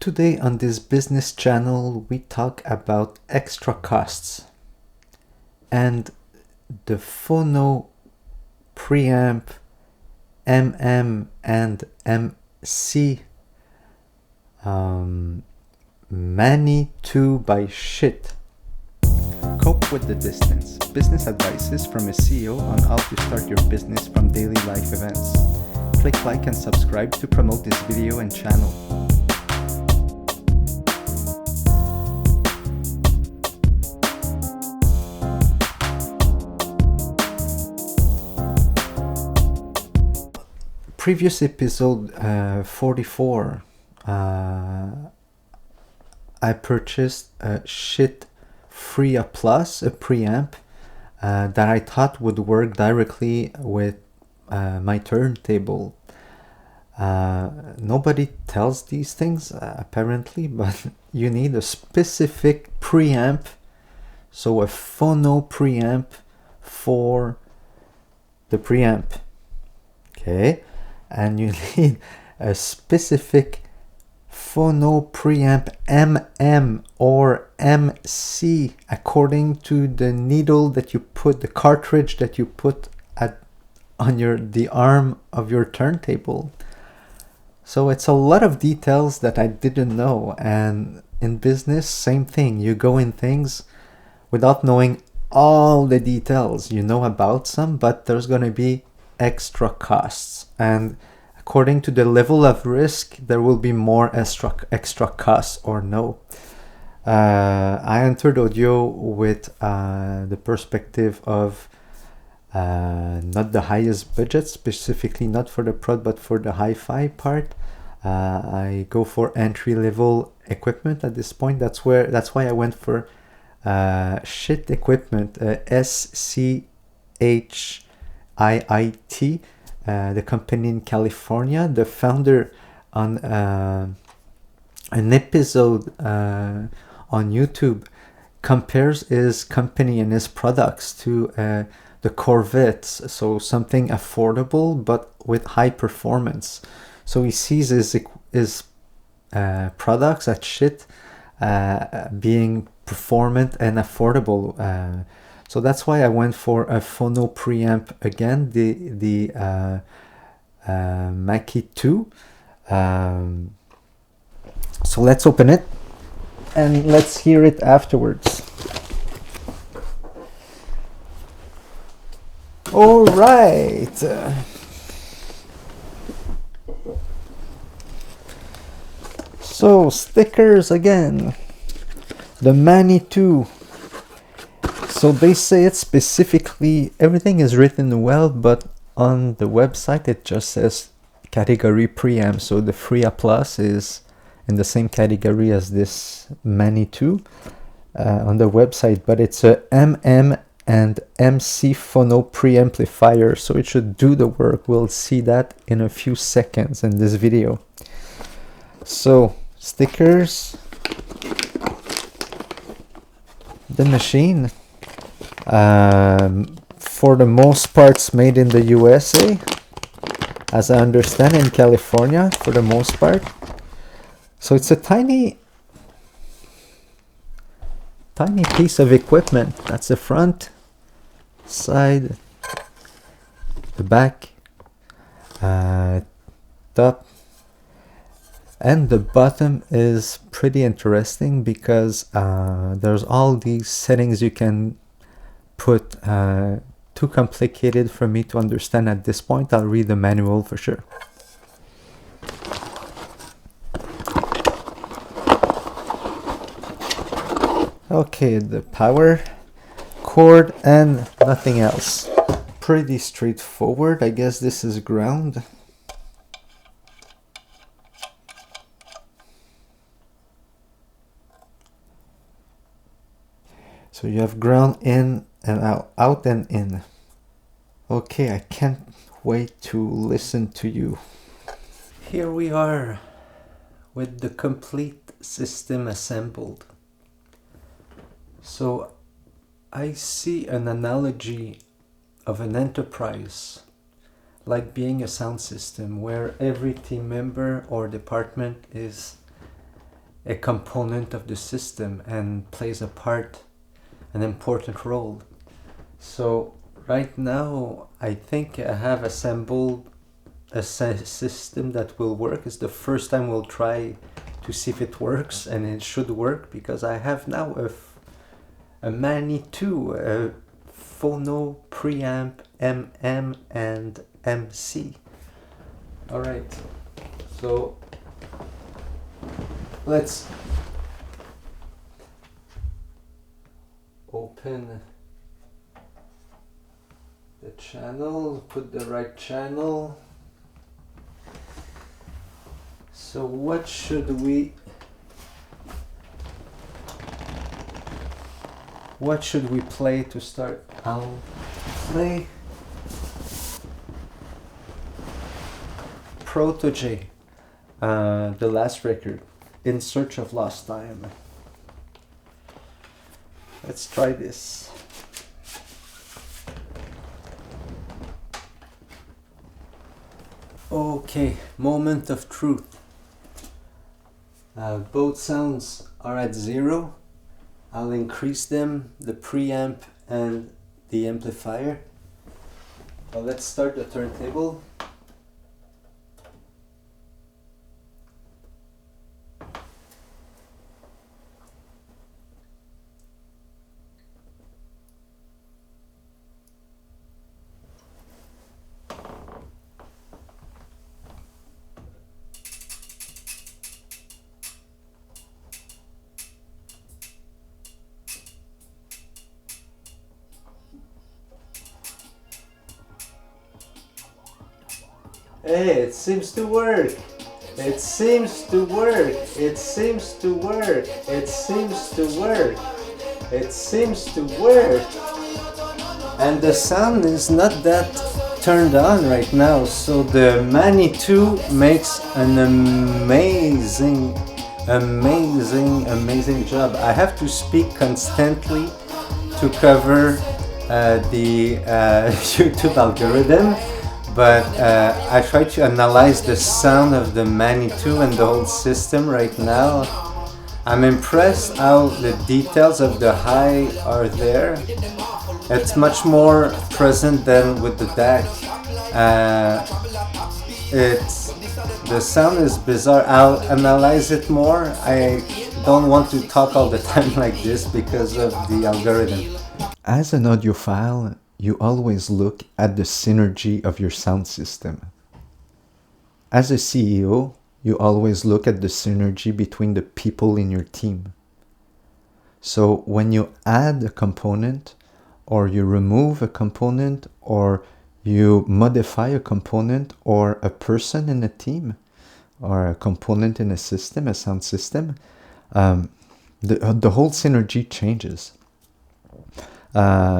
Today on this business channel we talk about extra costs and the Phono preamp MM and MC Mani 2 by Schiit. Cope with the distance. Business advices from a CEO on how to start your business from daily life events. Click like and subscribe to promote this video and channel. Previous episode 44, I purchased a Schiit Freya Plus, a preamp that I thought would work directly with my turntable. Nobody tells these things apparently, but you need a specific preamp, so a Phono preamp for the preamp. Okay. And you need a specific Phono preamp MM or MC according to the needle that you put, the cartridge that you put on the arm of your turntable. So it's a lot of details that I didn't know, and in business, same thing. You go in things without knowing all the details. You know about some, but there's going to be extra costs, and according to the level of risk there will be more extra costs or no. I entered audio with the perspective of not the highest budget, specifically not for the prod but for the hi-fi part. I go for entry-level equipment at this point. That's why I went for Schiit equipment, SCHIIT, the company in California. The founder on an episode on YouTube compares his company and his products to the Corvettes, so something affordable but with high performance. So he sees his products at Schiit being performant and affordable. So that's why I went for a Phono preamp again, the Maki 2. So let's open it and let's hear it afterwards. All right. So stickers again. The Mani 2. So they say it specifically, everything is written well, but on the website it just says category preamp. So the Freya Plus is in the same category as this Mani 2 on the website, but it's a MM and MC Phono preamplifier, so it should do the work. We'll see that in a few seconds in this video. So stickers, the machine. For the most parts made in the USA, as I understand, in California for the most part. So it's a tiny piece of equipment. That's the front, side, the back, top, and the bottom is pretty interesting because there's all these settings you can put. Too complicated for me to understand at this point. I'll read the manual for sure. Okay, the power cord and nothing else. Pretty straightforward. I guess this is ground. So you have ground in and out and in. Okay, I can't wait to listen to you. Here we are with the complete system assembled. So I see an analogy of an enterprise like being a sound system where every team member or department is a component of the system and plays a part, an important role. So right now, I think I have assembled a system that will work. It's the first time we'll try to see if it works, and it should work because I have now a Mani 2, a Phono preamp MM and MC. Alright, so let's open the channel, put the right channel. So what should we play to start? I'll play Protege, the last record, In Search of Lost Time. Let's try this. Okay, moment of truth. Both sounds are at 0. I'll increase them, the preamp and the amplifier. Well, let's start the turntable. Hey, it seems to work. It seems to work. It seems to work. It seems to work. It seems to work. And the sound is not that turned on right now. So the Mani 2 makes an amazing job. I have to speak constantly to cover the YouTube algorithm. But I try to analyze the sound of the Mani 2 and the whole system right now. I'm impressed how the details of the high are there. It's much more present than with the DAC. The sound is bizarre. I'll analyze it more. I don't want to talk all the time like this because of the algorithm. As an audiophile, you always look at the synergy of your sound system. As a CEO, you always look at the synergy between the people in your team. So when you add a component, or you remove a component, or you modify a component, or a person in a team, or a component in a system, a sound system, the whole synergy changes.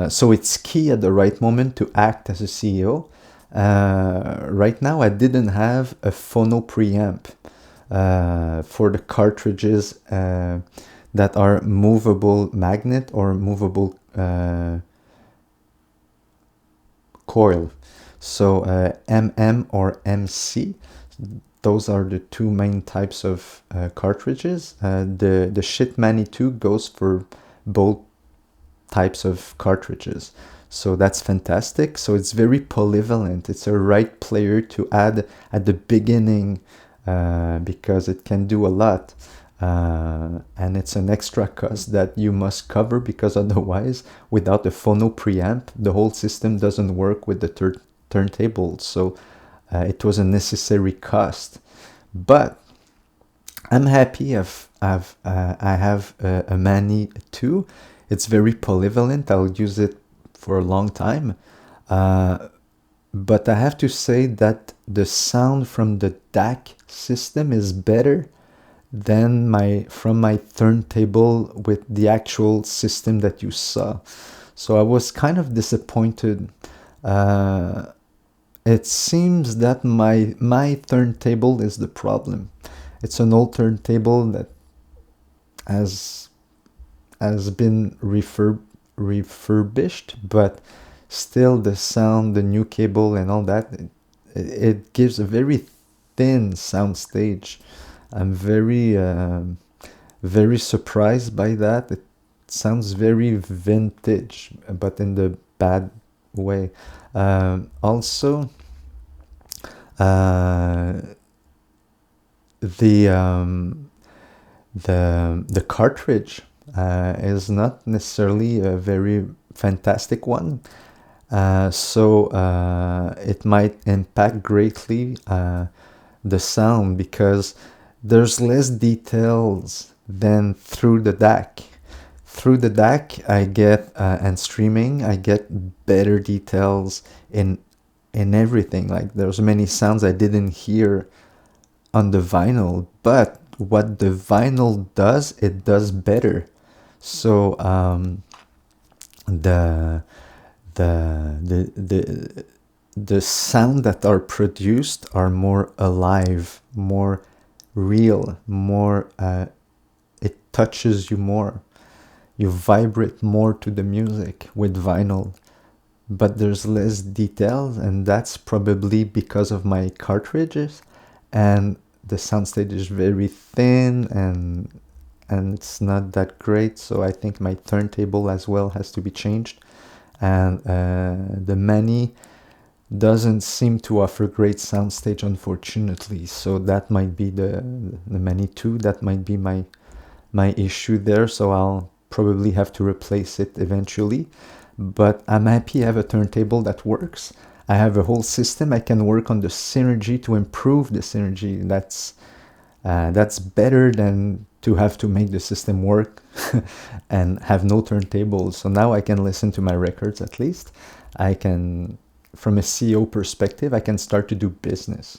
So it's key at the right moment to act as a CEO. Right now, I didn't have a phono preamp for the cartridges that are movable magnet or movable coil. So MM or MC, those are the two main types of cartridges. The Schiit Mani 2 goes for both types of cartridges, so that's fantastic. So it's very polyvalent. It's a right player to add at the beginning because it can do a lot, and it's an extra cost that you must cover, because otherwise, without a phono preamp, the whole system doesn't work with the turntable. So it was a necessary cost, but I'm happy I have a Mani 2. It's very polyvalent. I'll use it for a long time. But I have to say that the sound from the DAC system is better than from my turntable with the actual system that you saw. So I was kind of disappointed. It seems that my turntable is the problem. It's an old turntable that has been refurbished, but still the sound, the new cable and all that, it gives a very thin sound stage. I'm very very surprised by that. It sounds very vintage, but in the bad way. Also, the the cartridge is not necessarily a very fantastic one, so it might impact greatly the sound, because there's less details than through the DAC. Through the DAC, I get and streaming, I get better details in everything. Like, there's many sounds I didn't hear on the vinyl, but what the vinyl does, it does better. So the the sound that are produced are more alive, more real, more it touches you more. You vibrate more to the music with vinyl, but there's less details, and that's probably because of my cartridges, and the soundstage is very thin, and it's not that great. So I think my turntable as well has to be changed, and the Mani doesn't seem to offer great soundstage, unfortunately. So that might be the Mani 2, that might be my issue there. So I'll probably have to replace it eventually, but I'm happy I have a turntable that works. I have a whole system. I can work on the synergy to improve the synergy. That's better than to have to make the system work and have no turntable. So now I can listen to my records. At least I can, from a CEO perspective, I can start to do business,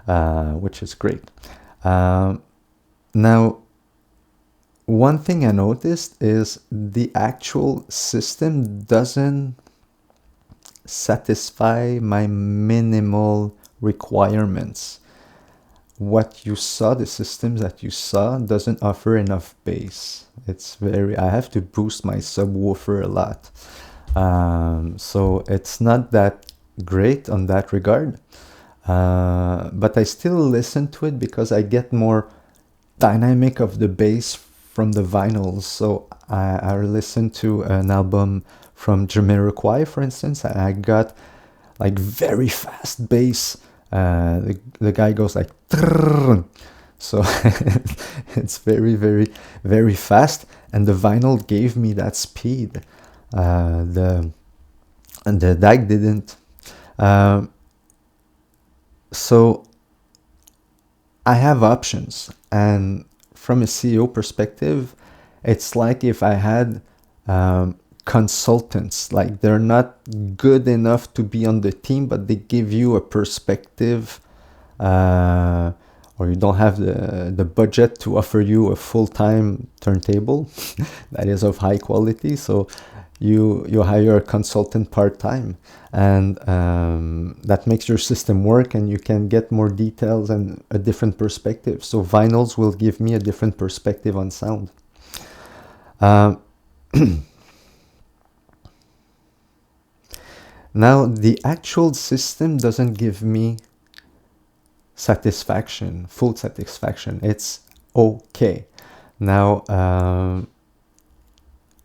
which is great. Now, one thing I noticed is the actual system doesn't satisfy my minimal requirements. What you saw, the systems that you saw, doesn't offer enough bass. I have to boost my subwoofer a lot. So it's not that great on that regard. But I still listen to it because I get more dynamic of the bass from the vinyls. So I listened to an album from Jamiroquai, for instance, and I got like very fast bass. The guy goes like, so it's very, very, very fast, and the vinyl gave me that speed. And the DAC didn't. So I have options, and from a CEO perspective, it's like if I had consultants, like they're not good enough to be on the team, but they give you a perspective, or you don't have the budget to offer you a full-time turntable that is of high quality, so you hire a consultant part-time, and that makes your system work, and you can get more details and a different perspective. So vinyls will give me a different perspective on sound. Now, the actual system doesn't give me satisfaction, full satisfaction. It's okay. Now,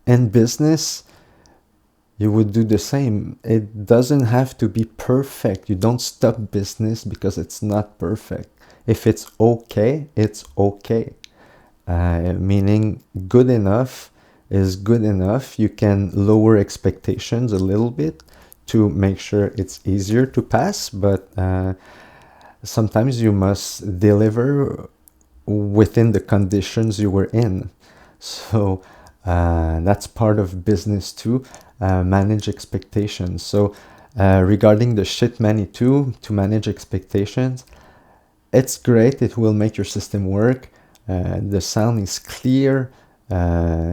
in business, you would do the same. It doesn't have to be perfect. You don't stop business because it's not perfect. If it's okay, it's okay. Meaning good enough is good enough. You can lower expectations a little bit to make sure it's easier to pass, but sometimes you must deliver within the conditions you were in. So that's part of business too, manage expectations. So regarding the Schiit Mani 2, to manage expectations, it's great. It will make your system work. The sound is clear,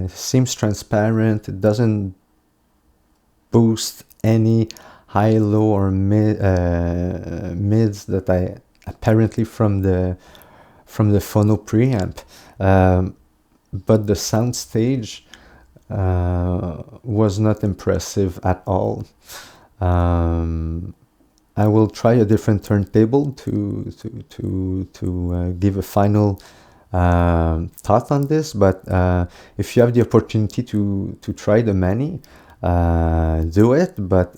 seems transparent. It doesn't boost any high, low, or mids that I apparently from the Phono preamp. But the sound stage was not impressive at all. I will try a different turntable to give a final thought on this, but if you have the opportunity to try the Mani, do it. But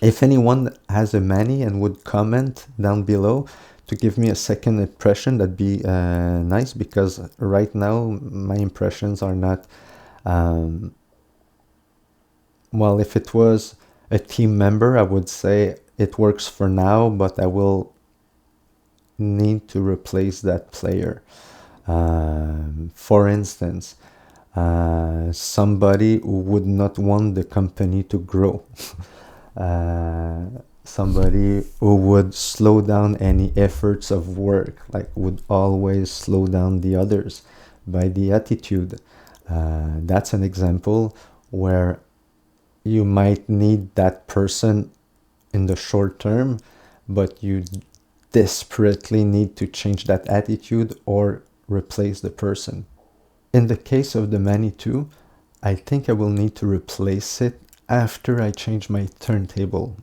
if anyone has a Mani and would comment down below to give me a second impression, that'd be nice, because right now my impressions are not well. If it was a team member, I would say it works for now, but I will need to replace that player. For instance, somebody who would not want the company to grow. Somebody who would slow down any efforts of work, like would always slow down the others by the attitude. That's an example where you might need that person in the short term, but you desperately need to change that attitude or replace the person. In the case of the Mani 2, I think I will need to replace it after I change my turntable.